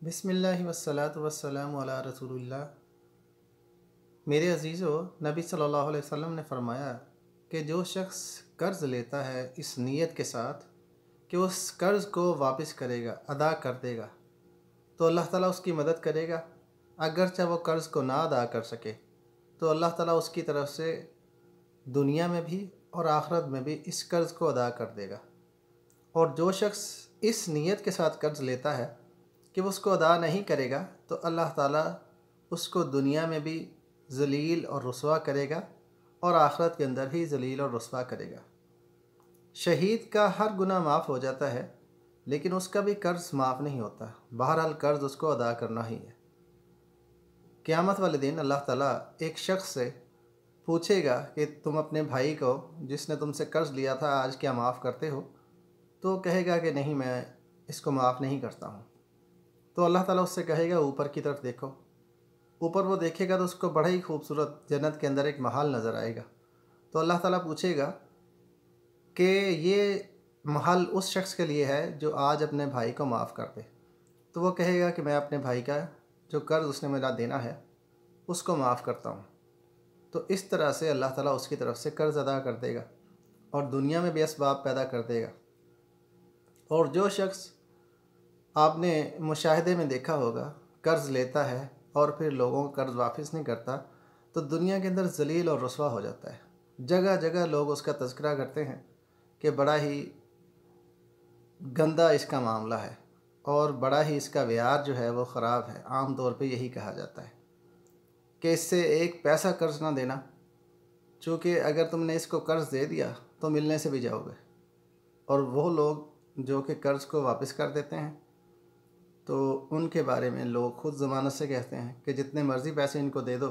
बिस्मिल्लाहि वस्सलातु वस्सलामु अला रसूलिल्लाह। मेरे अज़ीज़ों, नबी सल्लल्लाहु अलैहि वसल्लम ने फ़रमाया कि जो शख्स कर्ज़ लेता है इस नीयत के साथ कि उस कर्ज़ को वापस करेगा, अदा कर देगा, तो अल्लाह ताला उसकी मदद करेगा। अगरचे वो कर्ज़ को ना अदा कर सके तो अल्लाह ताला उसकी तरफ से दुनिया में भी और आखिरत में भी इस कर्ज़ को अदा कर देगा। और जो शख्स इस नीयत के साथ कर्ज़ लेता है कि वो उसको अदा नहीं करेगा तो अल्लाह ताला उसको दुनिया में भी ज़लील और रुसवा करेगा और आखिरत के अंदर भी ज़लील और रुसवा करेगा। शहीद का हर गुनाह माफ़ हो जाता है, लेकिन उसका भी कर्ज़ माफ़ नहीं होता। बहरहाल कर्ज़ उसको अदा करना ही है। क़यामत वाले दिन अल्लाह ताला एक शख्स से पूछेगा कि तुम अपने भाई को जिसने तुमसे कर्ज़ लिया था आज क्या माफ़ करते हो? तो कहेगा कि नहीं, मैं इसको माफ़ नहीं करता हूँ। तो अल्लाह ताला उससे कहेगा ऊपर की तरफ देखो। ऊपर वो देखेगा तो उसको बड़ा ही खूबसूरत जन्नत के अंदर एक महल नज़र आएगा। तो अल्लाह ताला पूछेगा कि ये महल उस शख्स के लिए है जो आज अपने भाई को माफ़ कर दे। तो वो कहेगा कि मैं अपने भाई का जो कर्ज़ उसने मेरा देना है उसको माफ़ करता हूँ। तो इस तरह से अल्लाह ताला उसकी तरफ से कर्ज़ अदा कर देगा और दुनिया में भी असबाब पैदा कर देगा। और जो शख्स आपने मुशाहिदे में देखा होगा कर्ज़ लेता है और फिर लोगों का कर्ज़ वापस नहीं करता, तो दुनिया के अंदर ज़लील और रुसवा हो जाता है। जगह जगह लोग उसका तज़किरा करते हैं कि बड़ा ही गंदा इसका मामला है और बड़ा ही इसका व्यवहार जो है वो ख़राब है। आम तौर पे यही कहा जाता है कि इससे एक पैसा कर्ज़ ना देना, चूँकि अगर तुमने इसको कर्ज़ दे दिया तो मिलने से भी जाओगे। और वो लोग जो कि कर्ज़ को वापस कर देते हैं तो उनके बारे में लोग ख़ुद ज़मानत से कहते हैं कि जितने मर्ज़ी पैसे इनको दे दो,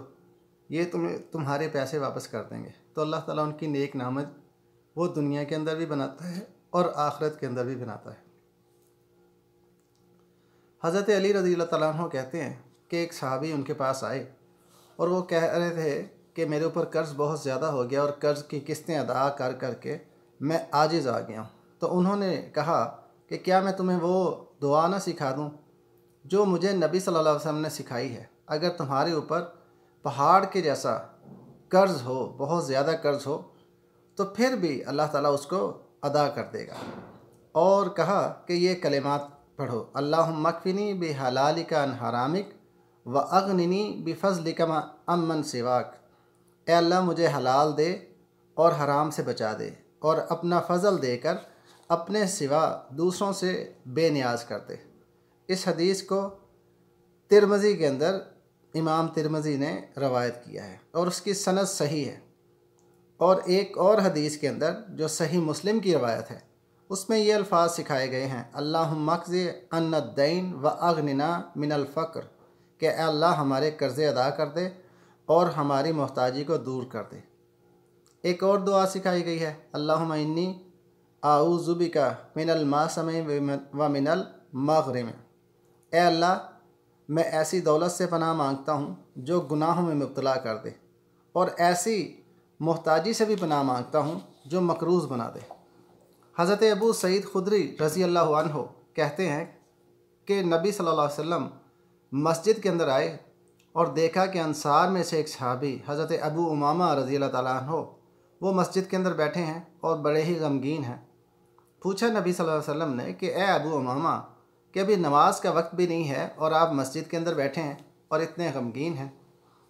ये तुम्हारे पैसे वापस कर देंगे। तो अल्लाह ताला उनकी नेक नामत वो दुनिया के अंदर भी बनाता है और आखिरत के अंदर भी बनाता है। हज़रत अली रज़ियल्लाहु तआला अन्हु कहते हैं कि एक सहाबी उनके पास आए और वो कह रहे थे कि मेरे ऊपर कर्ज़ बहुत ज़्यादा हो गया और कर्ज़ की किस्तें अदा कर कर के मैं आजिज़ आ गया हूँ। तो उन्होंने कहा कि क्या मैं तुम्हें वो दुआ ना सिखा दूँ जो मुझे नबी सल्लल्लाहु अलैहि वसल्लम ने सिखाई है? अगर तुम्हारे ऊपर पहाड़ के जैसा कर्ज़ हो, बहुत ज़्यादा कर्ज़ हो, तो फिर भी अल्लाह ताला उसको अदा कर देगा। और कहा कि ये कलिमात पढ़ो, अल्लाहुम्मा अक्फ़िनी बिहलालिका अन हरामिक व अग़निनी बिफ़ज़लिका अम्मन सिवाक। ए अल्लाह, मुझे हलाल दे और हराम से बचा दे और अपना फ़ज़ल देकर अपने सिवा दूसरों से बेनियाज कर दे। इस हदीस को तिरमिज़ी के अंदर इमाम तिरमिज़ी ने रवायत किया है और उसकी सनद सही है। और एक और हदीस के अंदर जो सही मुस्लिम की रवायत है उसमें ये अल्फाज सिखाए गए हैं, अल्लाहुम्मा अक़ज़ि अन्ना दैन व अग़निना मिनल फ़क़्र, कि अल्लाह हमारे कर्ज़े अदा कर दे और हमारी मोहताजी को दूर कर दे। एक और दुआ सिखाई गई है, अल्लाहुम्मा इन्नी आऊज़ु बिका मिनल मासमी व मिनल मग़रिम। ए अल्लाह, मैं ऐसी दौलत से पनाह मांगता हूँ जो गुनाहों में मुब्तला कर दे और ऐसी मोहताजी से भी पनाह मांगता हूँ जो मकरूज़ बना दे। हज़रत अबू सईद खुदरी रज़ी अल्लाहु अन्हु कहते हैं कि नबी सल्लल्लाहु अलैहि वसल्लम मस्जिद के अंदर आए और देखा कि अंसार में से एक सहाबी हज़रत अबू उमामा रज़ी अल्लाहु तआला अन्हु वो मस्जिद के अंदर बैठे हैं और बड़े ही गमगीन हैं। पूछा नबी सल्लल्लाहु अलैहि वसल्लम ने कि ए अबू उमामा, कि अभी नमाज का वक्त भी नहीं है और आप मस्जिद के अंदर बैठे हैं और इतने गमगीन हैं?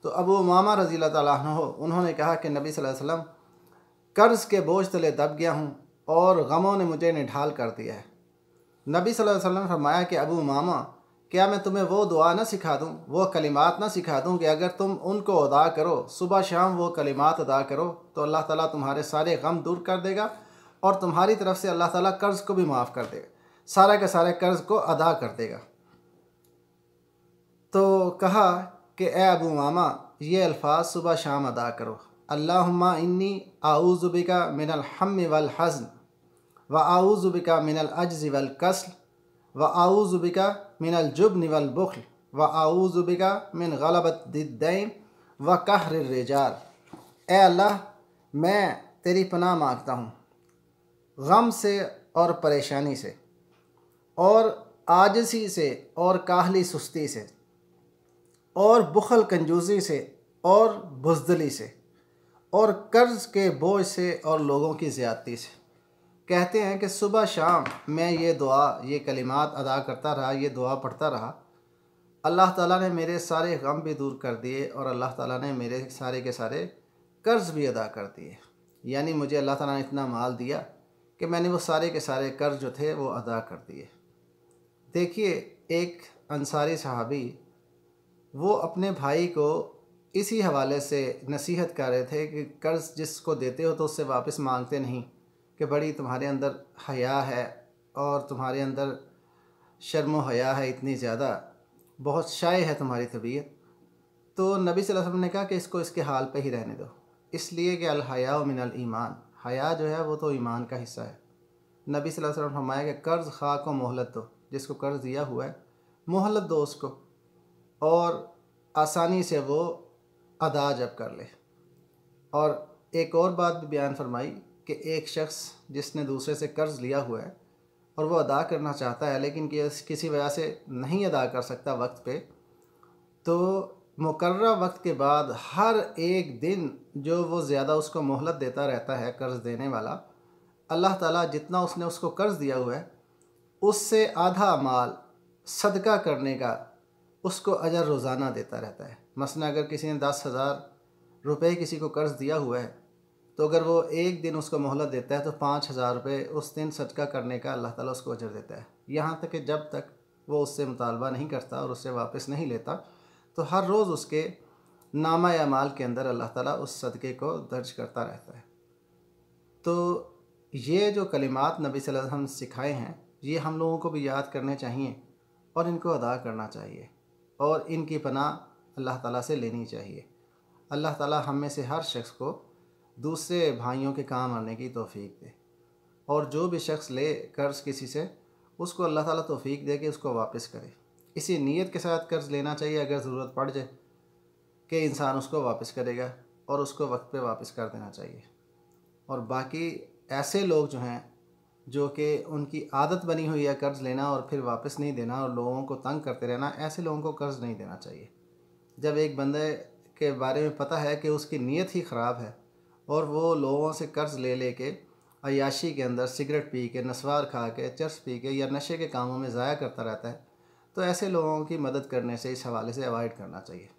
तो अबू उमामा रज़ी अल्लाहु तआला अन्हु उन्होंने कहा कि नबी सल्लल्लाहु अलैहि वसल्लम, कर्ज़ के बोझ तले दब गया हूँ और गमों ने मुझे निढाल कर दिया है। नबी सल्लल्लाहु अलैहि वसल्लम ने फरमाया कि अबू उमामा, क्या मैं तुम्हें वो दुआ ना सिखा दूँ, वो कलिमात ना सिखा दूँ कि अगर तुम उनको अदा करो, सुबह शाम वो कलिमात अदा करो, तो अल्लाह ताला तुम्हारे सारे गम दूर कर देगा और तुम्हारी तरफ से अल्लाह ताला कर्ज़ को भी माफ़ कर देगा, सारा के सारे कर्ज़ को अदा कर देगा। तो कहा कि ए अबू उमामा, ये अल्फाज सुबह शाम अदा करो, अल्लाहुम्मा इन्नी आऊज़ु बिका मिनल हम्मि वल हज़्न व आऊज़ु बिका मिनल अज्ज़ि वल कस्ल व आऊज़ु बिका मिनल जुब्न वल बुख्ल व आऊज़ु बिका मिन गलबतिद दैन व कहरिर रिजाल। ए अल्लाह, मैं तेरी पनाह मांगता हूँ गम से और परेशानी से और आजिज़ी से और काहली सुस्ती से और बुखल कंजूसी से और बुज़दिली से और कर्ज़ के बोझ से और लोगों की ज़्यादती से। कहते हैं कि सुबह शाम मैं ये दुआ, ये कलिमात अदा करता रहा, ये दुआ पढ़ता रहा, अल्लाह ताला ने मेरे सारे गम भी दूर कर दिए और अल्लाह ताला ने मेरे सारे के सारे कर्ज़ भी अदा कर दिए। यानी मुझे अल्लाह ताला ने इतना माल दिया कि मैंने वो सारे के सारे कर्ज़ जो थे वो अदा कर दिए। देखिए, एक अंसारी सहाबी वो अपने भाई को इसी हवाले से नसीहत कर रहे थे कि कर्ज़ जिसको देते हो तो उससे वापस मांगते नहीं, कि बड़ी तुम्हारे अंदर हया है और तुम्हारे अंदर शर्म व हया है इतनी ज़्यादा, बहुत शाय है तुम्हारी तबीयत। तो नबी सल्लल्लाहु अलैहि वसल्लम ने कहा कि इसको इसके हाल पे ही रहने दो, इसलिए कि अल हया मिनल ईमान, हया जो है वो तो ईमान का हिस्सा है। नबी सल्लल्लाहु अलैहि वसल्लम फरमाया कि कर्ज़ खा को मोहलत दो, जिसको कर्ज़ दिया हुआ है मोहलत दो उसको, और आसानी से वो अदा जब कर ले। और एक और बात भी बयान फरमाई कि एक शख्स जिसने दूसरे से कर्ज़ लिया हुआ है और वो अदा करना चाहता है लेकिन किसी वजह से नहीं अदा कर सकता वक्त पे, तो मुकर्रर वक्त के बाद हर एक दिन जो वो ज़्यादा उसको मोहलत देता रहता है कर्ज़ देने वाला, अल्लाह ताला जितना उसने उसको कर्ज़ दिया हुआ है उससे आधा माल सदका करने का उसको अजर रोज़ाना देता रहता है। मसलन अगर किसी ने 10,000 रुपये किसी को कर्ज़ दिया हुआ है, तो अगर वो एक दिन उसको मोहलत देता है तो 5,000 रुपये उस दिन सदका करने का अल्लाह ताला उसको अजर देता है। यहाँ तक कि जब तक वो उससे मुतालबा नहीं करता और उससे वापस नहीं लेता, तो हर रोज़ उसके नामा या माल के अंदर अल्लाह ताला उस सदक़े को दर्ज करता रहता है। तो ये जो कलिमात नबी सल्लल्लाहु अलैहि वसल्लम ने सिखाए हैं, ये हम लोगों को भी याद करने चाहिए और इनको अदा करना चाहिए और इनकी पनाह अल्लाह ताला से लेनी चाहिए। अल्लाह ताला हम में से हर शख्स को दूसरे भाइयों के काम आने की तौफीक दे, और जो भी शख्स ले कर्ज़ किसी से, उसको अल्लाह ताला तौफीक दे कि उसको वापस करे। इसी नीयत के साथ कर्ज़ लेना चाहिए, अगर ज़रूरत पड़ जाए कि इंसान उसको वापस करेगा, और उसको वक्त पे वापस कर देना चाहिए। और बाकी ऐसे लोग जो हैं, जो कि उनकी आदत बनी हुई है कर्ज़ लेना और फिर वापस नहीं देना और लोगों को तंग करते रहना, ऐसे लोगों को कर्ज़ नहीं देना चाहिए। जब एक बंदे के बारे में पता है कि उसकी नीयत ही ख़राब है और वो लोगों से कर्ज़ ले लेके अय्याशी के अंदर सिगरेट पी के, नस्वार खा के, चरस पी के या नशे के कामों में ज़ाया करता रहता है, तो ऐसे लोगों की मदद करने से इस हवाले से अवॉइड करना चाहिए।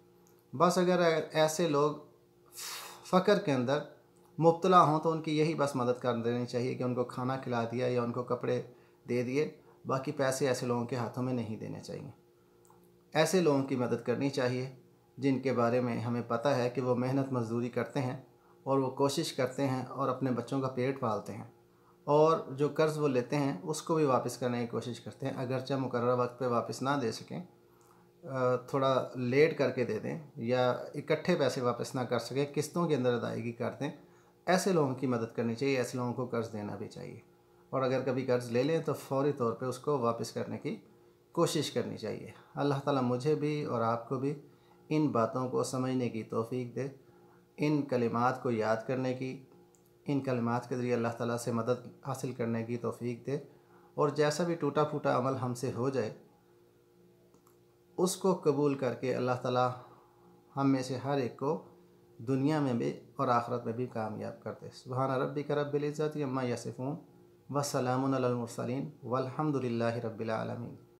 बस अगर ऐसे लोग फ़क्र के अंदर मुब्तला हों तो उनकी यही बस मदद कर देनी चाहिए कि उनको खाना खिला दिया या उनको कपड़े दे दिए, बाकी पैसे ऐसे लोगों के हाथों में नहीं देने चाहिए। ऐसे लोगों की मदद करनी चाहिए जिनके बारे में हमें पता है कि वो मेहनत मजदूरी करते हैं और वो कोशिश करते हैं और अपने बच्चों का पेट पालते हैं, और जो कर्ज़ वो लेते हैं उसको भी वापस करने की कोशिश करते हैं। अगरचे मुकर्रर वक्त पे वापस ना दे सकें, थोड़ा लेट करके दे दें या इकट्ठे पैसे वापस ना कर सकें, किस्तों के अंदर अदायगी कर दें, ऐसे लोगों की मदद करनी चाहिए। ऐसे लोगों को कर्ज़ देना भी चाहिए, और अगर कभी कर्ज़ ले लें तो फ़ौरी तौर पे उसको वापस करने की कोशिश करनी चाहिए। अल्लाह ताला मुझे भी और आपको भी इन बातों को समझने की तौफ़ीक दे, इन कलिमात को याद करने की, इन कलिमात के ज़रिए अल्लाह ताला से मदद हासिल करने की तौफ़ीक दे, और जैसा भी टूटा फूटा अमल हमसे हो जाए उसको कबूल करके अल्लाह ताला हम में से हर एक को दुनिया में भी और आखिरत में भी कामयाब कर दे। सुब्हान रब्बिक रब्बिल इज़्ज़ति अम्मा यसिफ़ून व सलामुन अलल मुरसलीन वल्हम्दुलिल्लाहि रब्बिल आलमीन।